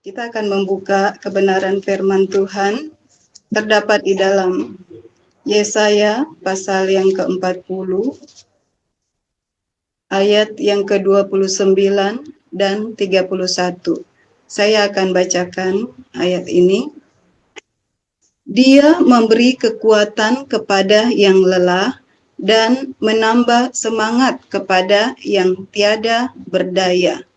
Kita akan membuka kebenaran firman Tuhan terdapat di dalam Yesaya pasal yang ke-40 ayat yang ke-29 dan 31. Saya akan bacakan ayat ini. Dia memberi kekuatan kepada yang lelah dan menambah semangat kepada yang tiada berdaya.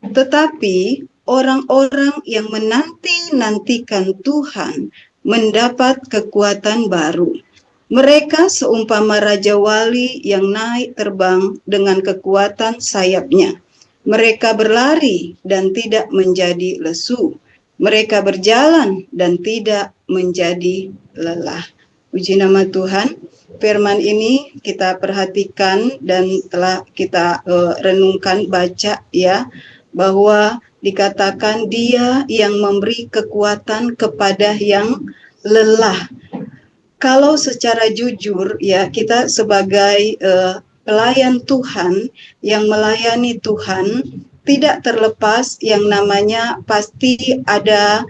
Tetapi orang-orang yang menanti-nantikan Tuhan mendapat kekuatan baru. Mereka seumpama raja wali yang naik terbang dengan kekuatan sayapnya. Mereka berlari dan tidak menjadi lesu. Mereka berjalan dan tidak menjadi lelah. Puji nama Tuhan. Firman ini kita perhatikan dan telah kita renungkan, baca ya, bahwa dikatakan Dia yang memberi kekuatan kepada yang lelah. Kalau secara jujur ya, kita sebagai pelayan Tuhan yang melayani Tuhan, tidak terlepas yang namanya pasti ada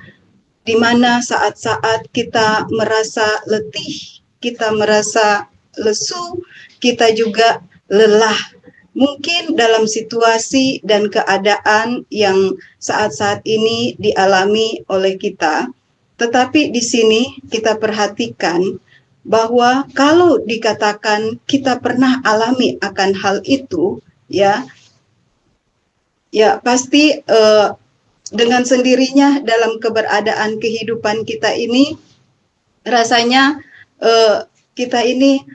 di mana saat-saat kita merasa letih, kita merasa lesu, kita juga lelah. Mungkin dalam situasi dan keadaan yang saat-saat ini dialami oleh kita, tetapi di sini kita perhatikan bahwa kalau dikatakan kita pernah alami akan hal itu, ya pasti dengan sendirinya dalam keberadaan kehidupan kita ini, rasanya kita ini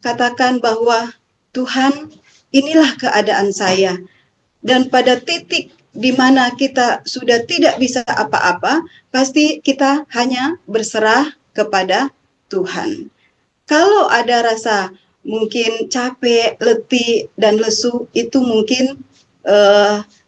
katakan bahwa Tuhan, inilah keadaan saya. Dan pada titik di mana kita sudah tidak bisa apa-apa, pasti kita hanya berserah kepada Tuhan. Kalau ada rasa mungkin capek, letih, dan lesu, itu mungkin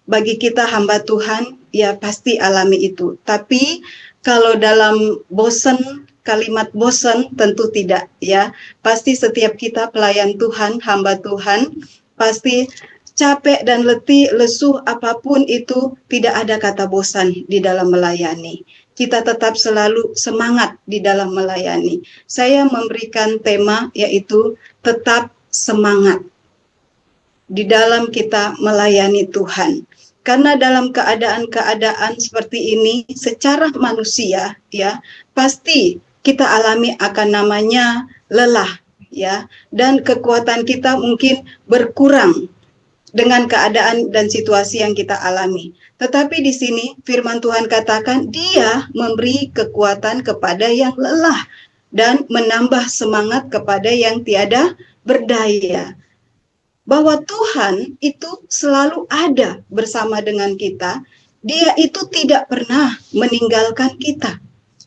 bagi kita hamba Tuhan, ya pasti alami itu. Tapi kalau dalam bosan, kalimat bosan tentu tidak ya. Pasti setiap kita pelayan Tuhan, hamba Tuhan, pasti capek dan letih, lesuh apapun itu, tidak ada kata bosan di dalam melayani. Kita tetap selalu semangat di dalam melayani. Saya memberikan tema yaitu tetap semangat di dalam kita melayani Tuhan. Karena dalam keadaan-keadaan seperti ini secara manusia ya, pasti kita alami akan namanya lelah ya, dan kekuatan kita mungkin berkurang dengan keadaan dan situasi yang kita alami. Tetapi di sini firman Tuhan katakan Dia memberi kekuatan kepada yang lelah dan menambah semangat kepada yang tiada berdaya. Bahwa Tuhan itu selalu ada bersama dengan kita. Dia itu tidak pernah meninggalkan kita.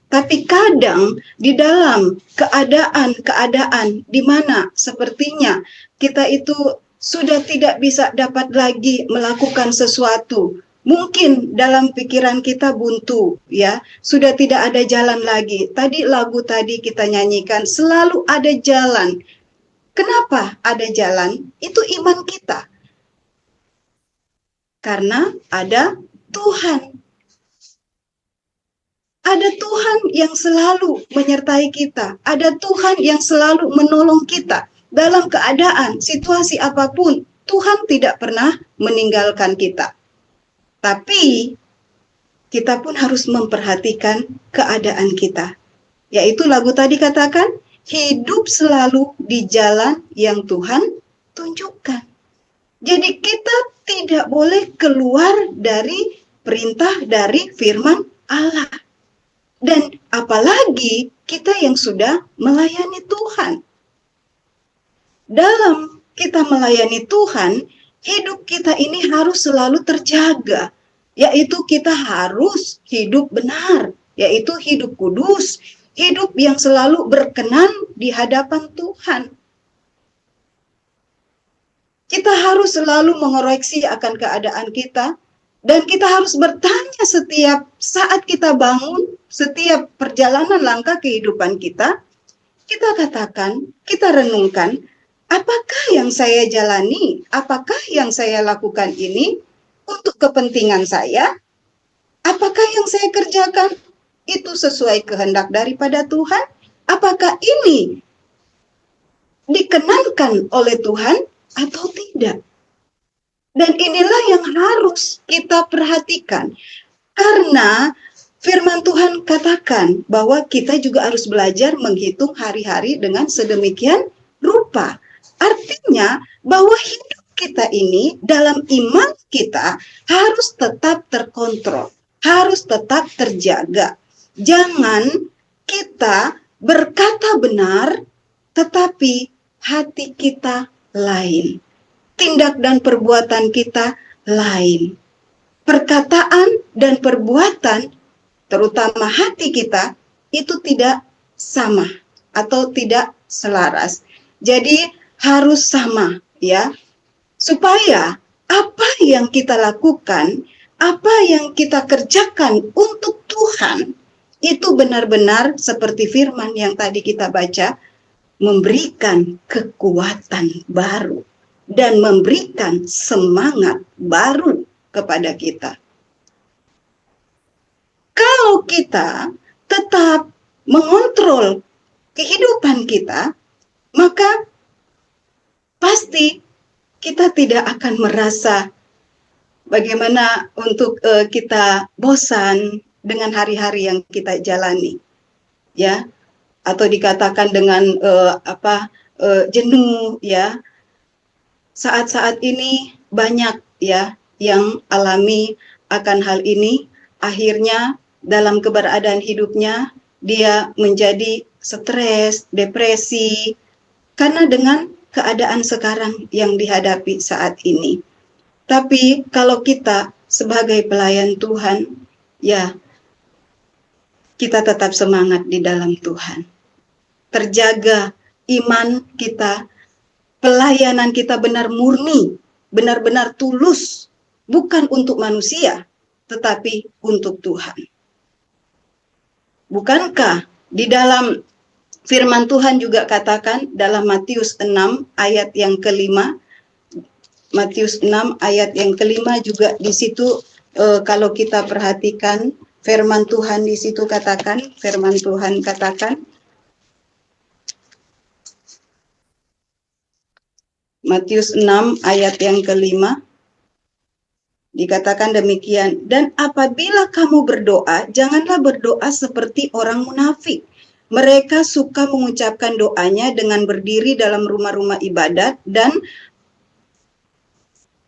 Tapi kadang di dalam keadaan-keadaan di mana sepertinya kita itu sudah tidak bisa dapat lagi melakukan sesuatu. Mungkin dalam pikiran kita buntu, ya, sudah tidak ada jalan lagi. Tadi lagu tadi kita nyanyikan, selalu ada jalan. Kenapa ada jalan? Itu iman kita. Karena ada Tuhan. Ada Tuhan yang selalu menyertai kita. Ada Tuhan yang selalu menolong kita. Dalam keadaan, situasi apapun, Tuhan tidak pernah meninggalkan kita. Tapi, kita pun harus memperhatikan keadaan kita. Yaitu lagu tadi katakan, hidup selalu di jalan yang Tuhan tunjukkan. Jadi kita tidak boleh keluar dari perintah dari firman Allah. Dan apalagi kita yang sudah melayani Tuhan. Dalam kita melayani Tuhan, hidup kita ini harus selalu terjaga. Yaitu kita harus hidup benar, yaitu hidup kudus, hidup yang selalu berkenan di hadapan Tuhan. Kita harus selalu mengoreksi akan keadaan kita, dan kita harus bertanya setiap saat kita bangun, setiap perjalanan langkah kehidupan kita, kita katakan, kita renungkan, apakah yang saya jalani, apakah yang saya lakukan ini untuk kepentingan saya, Apakah yang saya kerjakan itu sesuai kehendak daripada Tuhan? Apakah ini dikenankan oleh Tuhan atau tidak? Dan inilah yang harus kita perhatikan. Karena firman Tuhan katakan bahwa kita juga harus belajar menghitung hari-hari dengan sedemikian rupa. Artinya bahwa hidup kita ini dalam iman kita harus tetap terkontrol, harus tetap terjaga. Jangan kita berkata benar, tetapi hati kita lain. Tindak dan perbuatan kita lain. Perkataan dan perbuatan, terutama hati kita, itu tidak sama atau tidak selaras. Jadi harus sama, ya. Supaya apa yang kita lakukan, apa yang kita kerjakan untuk Tuhan, itu benar-benar seperti firman yang tadi kita baca, memberikan kekuatan baru dan memberikan semangat baru kepada kita. Kalau kita tetap mengontrol kehidupan kita, maka pasti kita tidak akan merasa bagaimana untuk kita bosan dengan hari-hari yang kita jalani, ya, atau dikatakan dengan jenuh, ya. Saat-saat ini banyak, ya, yang alami akan hal ini. Akhirnya dalam keberadaan hidupnya dia menjadi stres, depresi, karena dengan keadaan sekarang yang dihadapi saat ini. Tapi kalau kita sebagai pelayan Tuhan, ya, kita tetap semangat di dalam Tuhan. Terjaga iman kita, pelayanan kita benar murni, benar-benar tulus, bukan untuk manusia, tetapi untuk Tuhan. Bukankah di dalam firman Tuhan juga katakan dalam Matius 6 ayat yang kelima, Matius 6 ayat yang kelima juga di situ kalau kita perhatikan firman Tuhan di situ katakan, firman Tuhan katakan, Matius 6 ayat yang kelima, dikatakan demikian, dan apabila kamu berdoa, janganlah berdoa seperti orang munafik. Mereka suka mengucapkan doanya dengan berdiri dalam rumah-rumah ibadat dan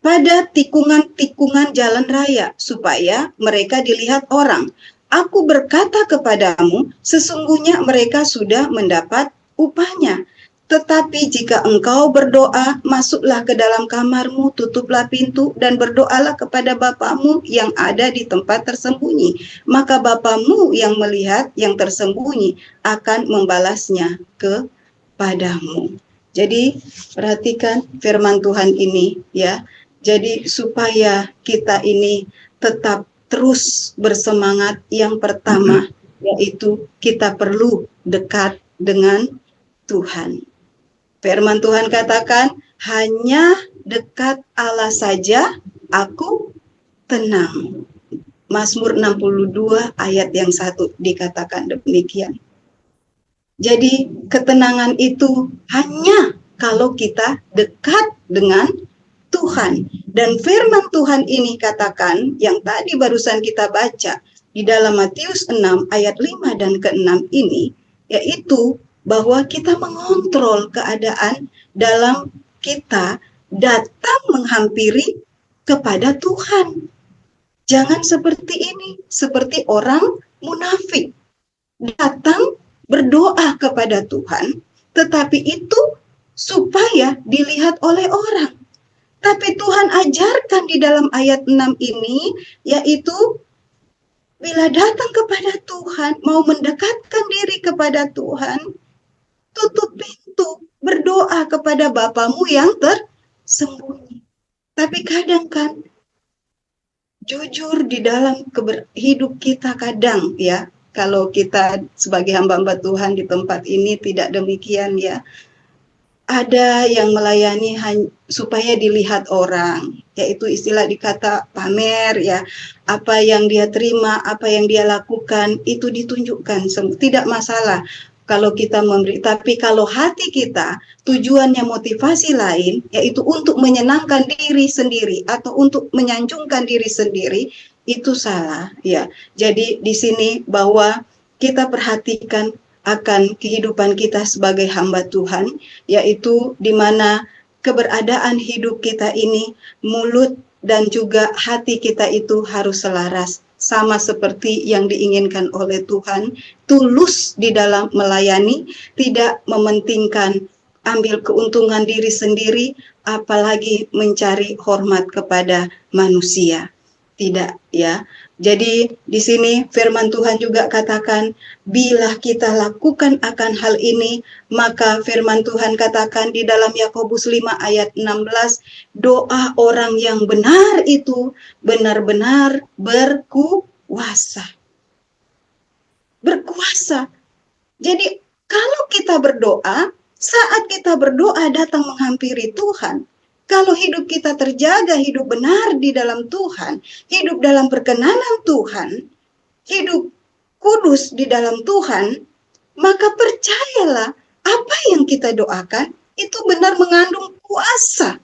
pada tikungan-tikungan jalan raya, supaya mereka dilihat orang. Aku berkata kepadamu, sesungguhnya mereka sudah mendapat upahnya. Tetapi jika engkau berdoa, masuklah ke dalam kamarmu, tutuplah pintu, dan berdoalah kepada Bapamu yang ada di tempat tersembunyi. Maka Bapamu yang melihat yang tersembunyi akan membalasnya kepadamu. Jadi perhatikan firman Tuhan ini, ya. Jadi supaya kita ini tetap terus bersemangat, yang pertama yaitu kita perlu dekat dengan Tuhan. Firman Tuhan katakan, hanya dekat Allah saja aku tenang. Mazmur 62 ayat yang 1 dikatakan demikian. Jadi ketenangan itu hanya kalau kita dekat dengan Tuhan. Dan firman Tuhan ini katakan, yang tadi barusan kita baca di dalam Matius 6 ayat 5 dan ke-6 ini, yaitu bahwa kita mengontrol keadaan dalam kita datang menghampiri kepada Tuhan. Jangan seperti ini, seperti orang munafik. Datang berdoa kepada Tuhan, tetapi itu supaya dilihat oleh orang. Tapi Tuhan ajarkan di dalam ayat 6 ini, yaitu bila datang kepada Tuhan, mau mendekatkan diri kepada Tuhan, tutup pintu, berdoa kepada Bapamu yang tersembunyi. Tapi kadang kan, jujur di dalam hidup kita kadang, ya, kalau kita sebagai hamba-hamba Tuhan di tempat ini tidak demikian, ya. ada yang melayani supaya dilihat orang, yaitu istilah dikata pamer ya, apa yang dia terima, apa yang dia lakukan itu ditunjukkan, tidak masalah kalau kita memberi, tapi kalau hati kita tujuannya motivasi lain, yaitu untuk menyenangkan diri sendiri atau untuk menyanjungkan diri sendiri, itu salah ya. Jadi di sini bahwa kita perhatikan akan kehidupan kita sebagai hamba Tuhan, yaitu di mana keberadaan hidup kita ini, mulut dan juga hati kita itu harus selaras, sama seperti yang diinginkan oleh Tuhan, tulus di dalam melayani, tidak mementingkan ambil keuntungan diri sendiri, apalagi mencari hormat kepada manusia. Tidak ya. Jadi di sini firman Tuhan juga katakan, bila kita lakukan akan hal ini, maka firman Tuhan katakan di dalam Yakobus 5 ayat 16, doa orang yang benar itu benar-benar berkuasa. Berkuasa. Jadi kalau kita berdoa, saat kita berdoa datang menghampiri Tuhan, kalau hidup kita terjaga, hidup benar di dalam Tuhan, hidup dalam perkenanan Tuhan, hidup kudus di dalam Tuhan, maka percayalah apa yang kita doakan itu benar mengandung kuasa.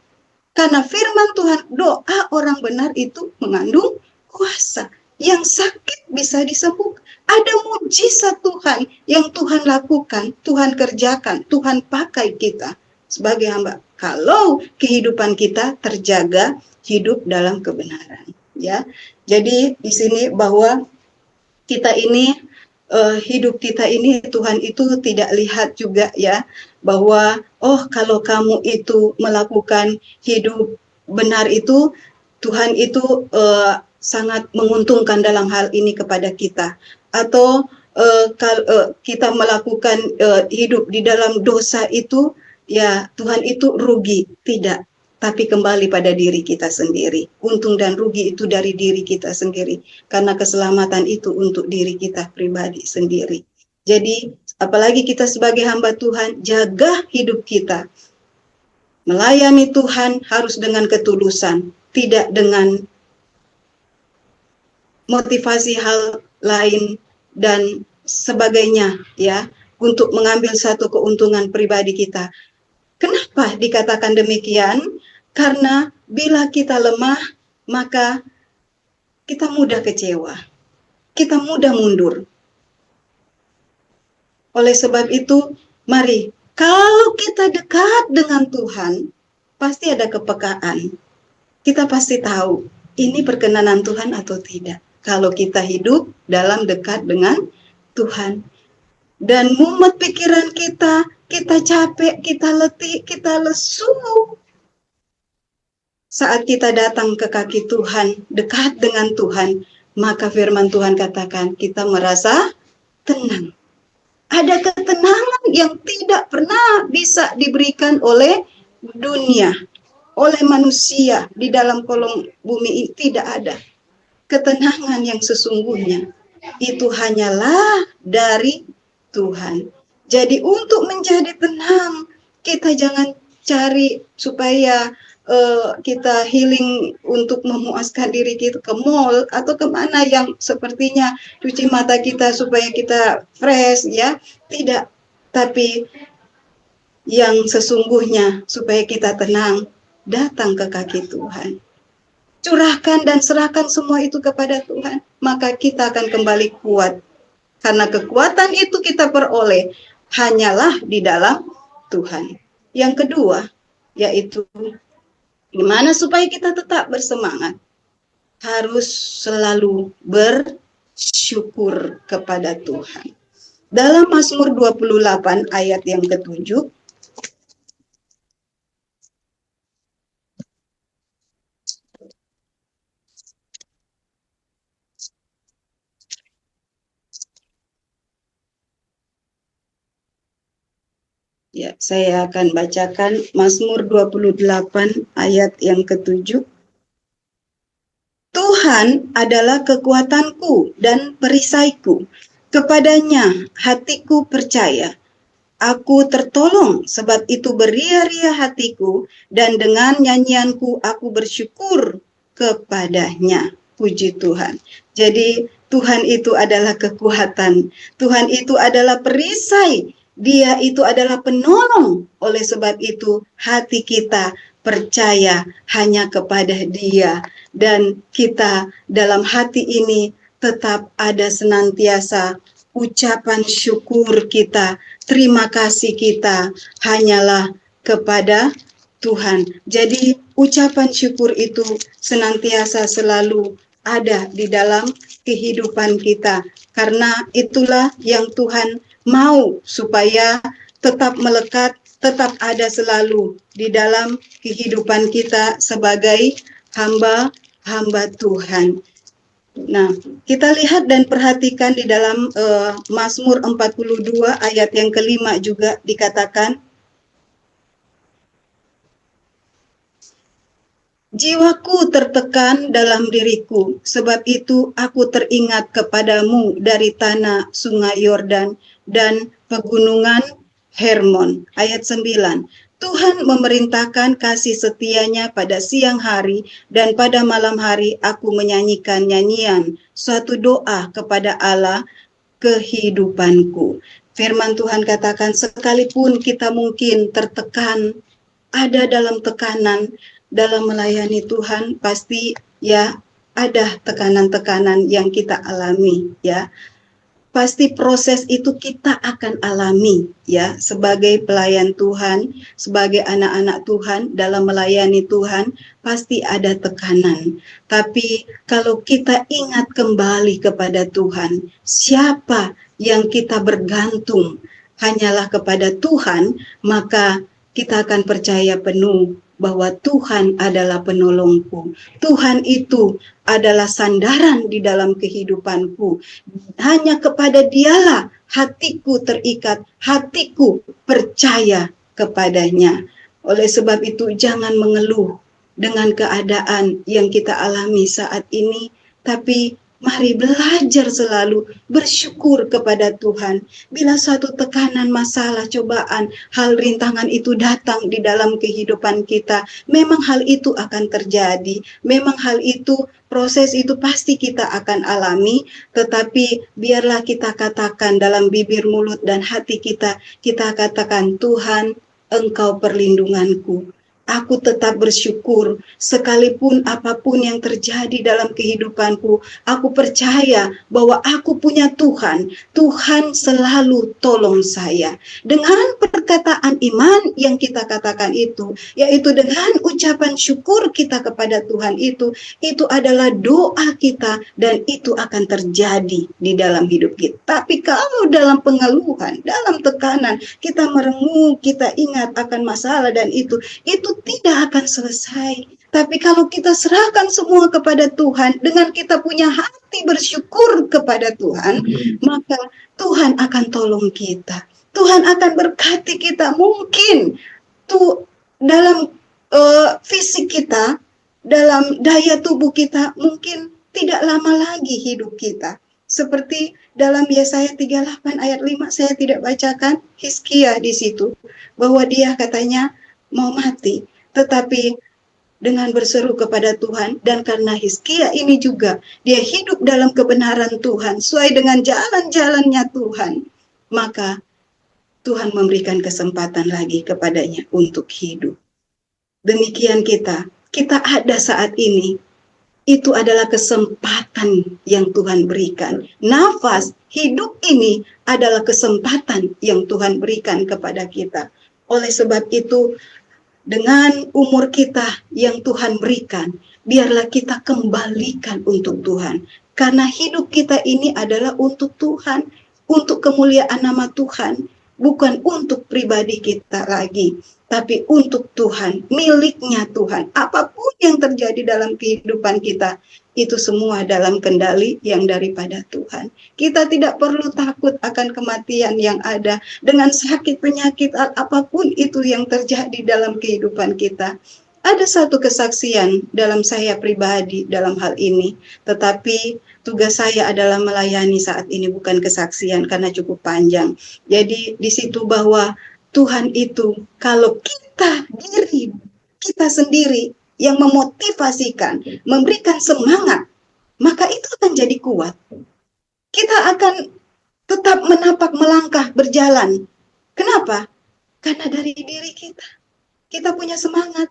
Karena firman Tuhan, doa orang benar itu mengandung kuasa. Yang sakit bisa disembuhkan. Ada mujizat Tuhan yang Tuhan lakukan, Tuhan kerjakan, Tuhan pakai kita sebagai hamba. Kalau kehidupan kita terjaga, hidup dalam kebenaran. Ya, jadi di sini bahwa kita ini hidup kita ini Tuhan itu tidak lihat juga ya, bahwa oh kalau kamu itu melakukan hidup benar itu, Tuhan itu sangat menguntungkan dalam hal ini kepada kita, atau kita melakukan hidup di dalam dosa itu ya Tuhan itu rugi. Tidak, tapi kembali pada diri kita sendiri. Untung dan rugi itu dari diri kita sendiri, karena keselamatan itu untuk diri kita pribadi sendiri. Jadi apalagi kita sebagai hamba Tuhan, jaga hidup kita. Melayani Tuhan harus dengan ketulusan, tidak dengan motivasi hal lain dan sebagainya ya, untuk mengambil satu keuntungan pribadi kita. Kenapa dikatakan demikian? Karena bila kita lemah, maka kita mudah kecewa, kita mudah mundur. Oleh sebab itu, mari, kalau kita dekat dengan Tuhan, pasti ada kepekaan. Kita pasti tahu, ini perkenanan Tuhan atau tidak. Kalau kita hidup dalam dekat dengan Tuhan. Dan mumet pikiran kita capek, kita letih, kita lesu. Saat kita datang ke kaki Tuhan, dekat dengan Tuhan, maka firman Tuhan katakan, kita merasa tenang. Ada ketenangan yang tidak pernah bisa diberikan oleh dunia, oleh manusia di dalam kolong bumi ini, tidak ada. Ketenangan yang sesungguhnya itu hanyalah dari Tuhan. Jadi untuk menjadi tenang, kita jangan cari supaya kita healing untuk memuaskan diri kita ke mall atau kemana yang sepertinya cuci mata kita supaya kita fresh ya. Tidak, tapi yang sesungguhnya supaya kita tenang, datang ke kaki Tuhan. Curahkan dan serahkan semua itu kepada Tuhan, maka kita akan kembali kuat. Karena kekuatan itu kita peroleh hanyalah di dalam Tuhan. Yang kedua, yaitu gimana supaya kita tetap bersemangat? Harus selalu bersyukur kepada Tuhan. Dalam Mazmur 28 ayat yang ke-7, ya, saya akan bacakan Mazmur 28 ayat yang ke-7. Tuhan adalah kekuatanku dan perisaiku. Kepadanya hatiku percaya. Aku tertolong, sebab itu beria-ria hatiku, dan dengan nyanyianku aku bersyukur kepadanya. Puji Tuhan. Jadi Tuhan itu adalah kekuatan. Tuhan itu adalah perisai. Dia itu adalah penolong. Oleh sebab itu hati kita percaya hanya kepada Dia. Dan kita dalam hati ini tetap ada senantiasa ucapan syukur kita, terima kasih kita hanyalah kepada Tuhan. Jadi ucapan syukur itu senantiasa selalu ada di dalam kehidupan kita. Karena itulah yang Tuhan mau supaya tetap melekat, tetap ada selalu di dalam kehidupan kita sebagai hamba-hamba Tuhan. Nah, kita lihat dan perhatikan di dalam Mazmur 42 ayat yang kelima juga dikatakan, jiwaku tertekan dalam diriku, sebab itu aku teringat kepadamu dari tanah sungai Yordan dan pegunungan Hermon. Ayat 9. Tuhan memerintahkan kasih setianya pada siang hari, dan pada malam hari aku menyanyikan nyanyian, suatu doa kepada Allah kehidupanku. Firman Tuhan katakan, sekalipun kita mungkin tertekan, ada dalam tekanan, dalam melayani Tuhan, pasti ya ada tekanan-tekanan yang kita alami, ya. Pasti proses itu kita akan alami, ya, sebagai pelayan Tuhan, sebagai anak-anak Tuhan dalam melayani Tuhan, pasti ada tekanan. Tapi kalau kita ingat kembali kepada Tuhan, siapa yang kita bergantung hanyalah kepada Tuhan, maka kita akan percaya penuh bahwa Tuhan adalah penolongku. Tuhan itu adalah sandaran di dalam kehidupanku. Hanya kepada Dialah hatiku terikat, hatiku percaya kepadanya. Oleh sebab itu jangan mengeluh dengan keadaan yang kita alami saat ini, tapi mari belajar selalu bersyukur kepada Tuhan. Bila suatu tekanan, masalah, cobaan, hal rintangan itu datang di dalam kehidupan kita, memang hal itu akan terjadi. Memang hal itu, proses itu pasti kita akan alami, tetapi biarlah kita katakan dalam bibir, mulut, dan hati kita, kita katakan, Tuhan, Engkau perlindunganku. Aku tetap bersyukur sekalipun apapun yang terjadi dalam kehidupanku. Aku percaya bahwa aku punya Tuhan. Tuhan selalu tolong saya. Dengan perkataan iman yang kita katakan itu, yaitu dengan ucapan syukur kita kepada Tuhan itu adalah doa kita dan itu akan terjadi di dalam hidup kita. Tapi kalau dalam pengeluhan, dalam tekanan, kita merenung, kita ingat akan masalah dan itu tidak akan selesai. Tapi kalau kita serahkan semua kepada Tuhan, dengan kita punya hati bersyukur kepada Tuhan, maka Tuhan akan tolong kita. Tuhan akan berkati kita. Mungkin tuh dalam fisik kita, dalam daya tubuh kita, mungkin tidak lama lagi hidup kita. Seperti dalam Yesaya 38 ayat 5, saya tidak bacakan Hizkia di situ, bahwa dia katanya mau mati, tetapi dengan berseru kepada Tuhan, dan karena Hizkia ini juga dia hidup dalam kebenaran Tuhan, sesuai dengan jalan-jalannya Tuhan, maka Tuhan memberikan kesempatan lagi kepadanya untuk hidup. Demikian kita ada saat ini, itu adalah kesempatan yang Tuhan berikan. Nafas hidup ini adalah kesempatan yang Tuhan berikan kepada kita. Oleh sebab itu, dengan umur kita yang Tuhan berikan, biarlah kita kembalikan untuk Tuhan. Karena hidup kita ini adalah untuk Tuhan, untuk kemuliaan nama Tuhan, bukan untuk pribadi kita lagi, tapi untuk Tuhan, miliknya Tuhan. Apapun yang terjadi dalam kehidupan kita, itu semua dalam kendali yang daripada Tuhan. Kita tidak perlu takut akan kematian yang ada, dengan sakit penyakit apapun itu yang terjadi dalam kehidupan kita. Ada satu kesaksian dalam saya pribadi dalam hal ini, tetapi tugas saya adalah melayani saat ini, bukan kesaksian karena cukup panjang. Jadi di situ bahwa Tuhan itu kalau diri kita sendiri yang memotivasikan, memberikan semangat, maka itu akan jadi kuat. Kita akan tetap menapak melangkah berjalan. Kenapa? Karena dari diri kita. Kita punya semangat.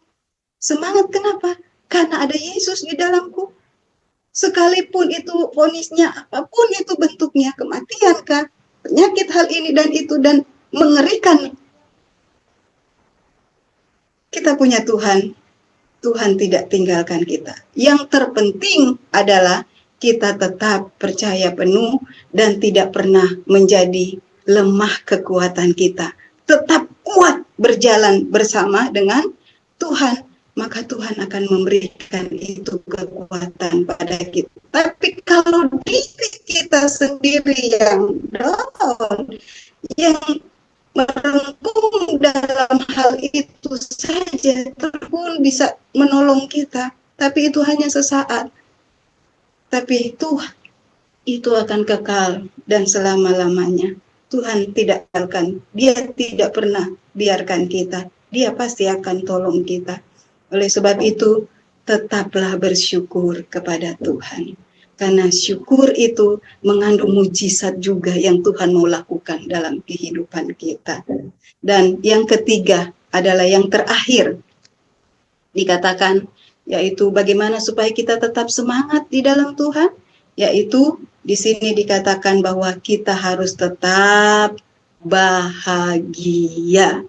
Semangat kenapa? Karena ada Yesus di dalamku. Sekalipun itu vonisnya, apapun itu bentuknya, kematian kah, penyakit hal ini dan itu, dan mengerikan. Kita punya Tuhan. Tuhan tidak tinggalkan kita. Yang terpenting adalah kita tetap percaya penuh dan tidak pernah menjadi lemah kekuatan kita. Tetap kuat berjalan bersama dengan Tuhan, maka Tuhan akan memberikan itu kekuatan pada kita. Tapi kalau diri kita sendiri yang down, yang merengkuh dalam hal itu saja, Tuhan bisa menolong kita, tapi itu hanya sesaat. Tapi Tuhan itu akan kekal dan selama-lamanya. Tuhan tidak akan, Dia tidak pernah biarkan kita. Dia pasti akan tolong kita. Oleh sebab itu, tetaplah bersyukur kepada Tuhan. Karena syukur itu mengandung mujizat juga yang Tuhan mau lakukan dalam kehidupan kita. Dan yang ketiga adalah yang terakhir dikatakan, yaitu bagaimana supaya kita tetap semangat di dalam Tuhan, yaitu di sini dikatakan bahwa kita harus tetap bahagia.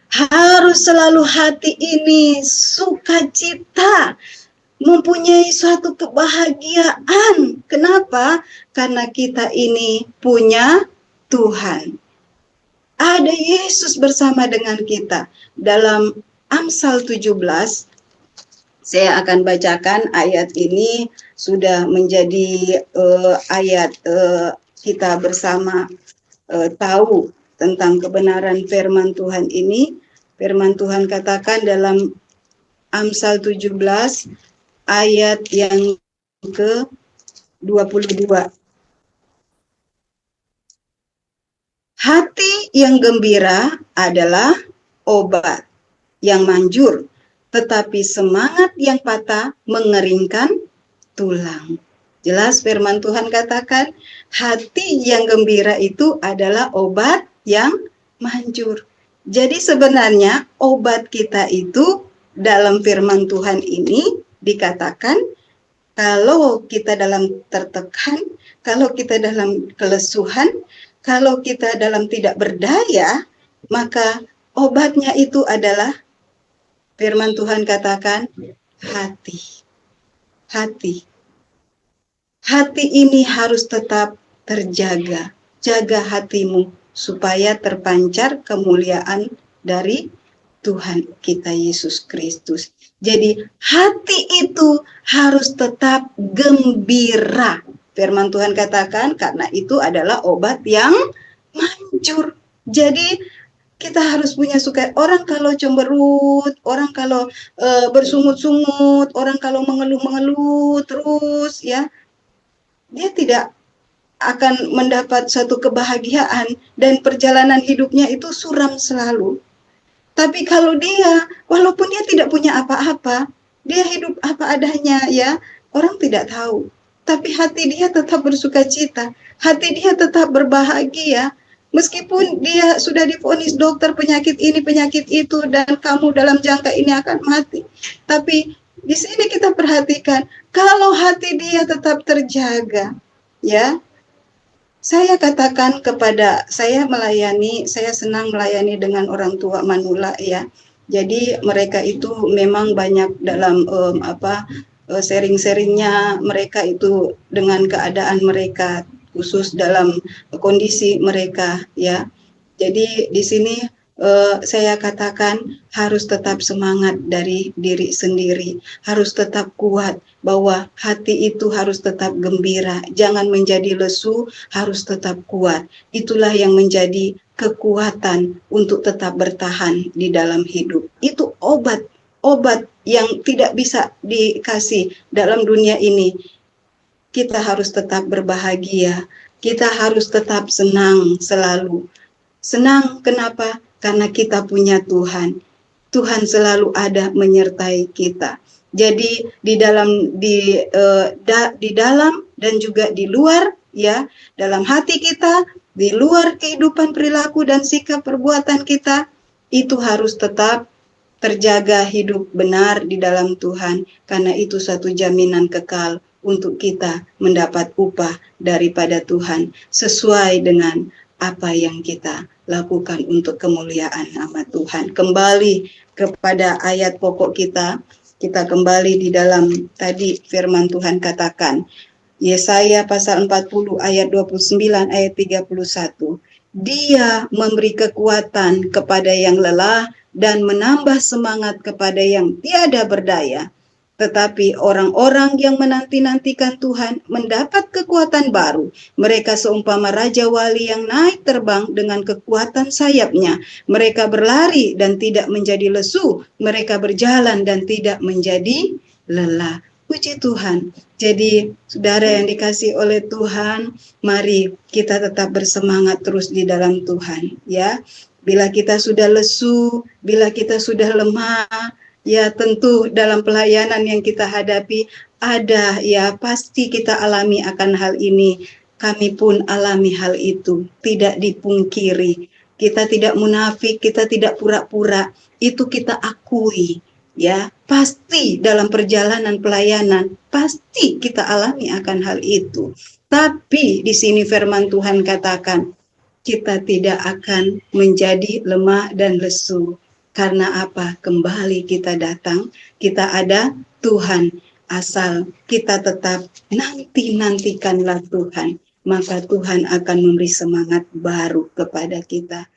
Harus selalu hati ini sukacita, mempunyai suatu kebahagiaan. Kenapa? Karena kita ini punya Tuhan. Ada Yesus bersama dengan kita. Dalam Amsal 17, saya akan bacakan ayat ini, sudah menjadi ayat kita bersama tahu tentang kebenaran firman Tuhan ini. Firman Tuhan katakan dalam Amsal 17 ayat yang ke-22. Hati yang gembira adalah obat yang manjur, tetapi semangat yang patah mengeringkan tulang. Jelas firman Tuhan katakan, hati yang gembira itu adalah obat yang manjur. Jadi sebenarnya obat kita itu dalam firman Tuhan ini dikatakan, kalau kita dalam tertekan, kalau kita dalam kelesuhan, kalau kita dalam tidak berdaya, maka obatnya itu adalah firman Tuhan katakan hati. Hati. Hati ini harus tetap terjaga. Jaga hatimu supaya terpancar kemuliaan dari Tuhan kita Yesus Kristus. Jadi hati itu harus tetap gembira. Firman Tuhan katakan karena itu adalah obat yang manjur. Jadi kita harus punya suka. Orang kalau cemberut, orang kalau bersungut-sungut, orang kalau mengeluh-mengeluh terus, ya, dia tidak akan mendapat satu kebahagiaan dan perjalanan hidupnya itu suram selalu. Tapi kalau dia, walaupun dia tidak punya apa-apa, dia hidup apa adanya, ya, orang tidak tahu. Tapi hati dia tetap bersukacita, hati dia tetap berbahagia. Meskipun dia sudah divonis dokter penyakit ini, penyakit itu, dan kamu dalam jangka ini akan mati. Tapi di sini kita perhatikan, kalau hati dia tetap terjaga, ya, saya katakan kepada, saya senang melayani dengan orang tua manula, ya. Jadi mereka itu memang banyak dalam sharing-sharingnya mereka itu dengan keadaan mereka, khusus dalam kondisi mereka, ya. Jadi di sini saya katakan harus tetap semangat dari diri sendiri, harus tetap kuat bahwa hati itu harus tetap gembira, jangan menjadi lesu, harus tetap kuat. Itulah yang menjadi kekuatan untuk tetap bertahan di dalam hidup. Itu obat obat yang tidak bisa dikasih dalam dunia ini. Kita harus tetap berbahagia, kita harus tetap senang selalu. Senang kenapa? Karena kita punya Tuhan. Tuhan selalu ada menyertai kita. Jadi di dalam dan juga di luar, ya, dalam hati kita, di luar kehidupan perilaku dan sikap perbuatan kita, itu harus tetap terjaga hidup benar di dalam Tuhan, karena itu satu jaminan kekal untuk kita mendapat upah daripada Tuhan sesuai dengan apa yang kita lakukan untuk kemuliaan nama Tuhan. Kembali kepada ayat pokok kita kembali di dalam tadi firman Tuhan katakan, Yesaya pasal 40 ayat 29 ayat 31. Dia memberi kekuatan kepada yang lelah dan menambah semangat kepada yang tiada berdaya. Tetapi orang-orang yang menanti-nantikan Tuhan mendapat kekuatan baru. Mereka seumpama Raja Wali yang naik terbang dengan kekuatan sayapnya. Mereka berlari dan tidak menjadi lesu. Mereka berjalan dan tidak menjadi lelah. Puji Tuhan. Jadi, saudara yang dikasihi oleh Tuhan, mari kita tetap bersemangat terus di dalam Tuhan, ya. Bila kita sudah lesu, bila kita sudah lemah, ya tentu dalam pelayanan yang kita hadapi ada, ya pasti kita alami akan hal ini. Kami pun alami hal itu, tidak dipungkiri. Kita tidak munafik, kita tidak pura-pura, itu kita akui. Ya, pasti dalam perjalanan pelayanan, pasti kita alami akan hal itu. Tapi di sini firman Tuhan katakan, kita tidak akan menjadi lemah dan lesu. Karena apa? Kembali kita datang, kita ada Tuhan. Asal kita tetap nantikanlah Tuhan, maka Tuhan akan memberi semangat baru kepada kita.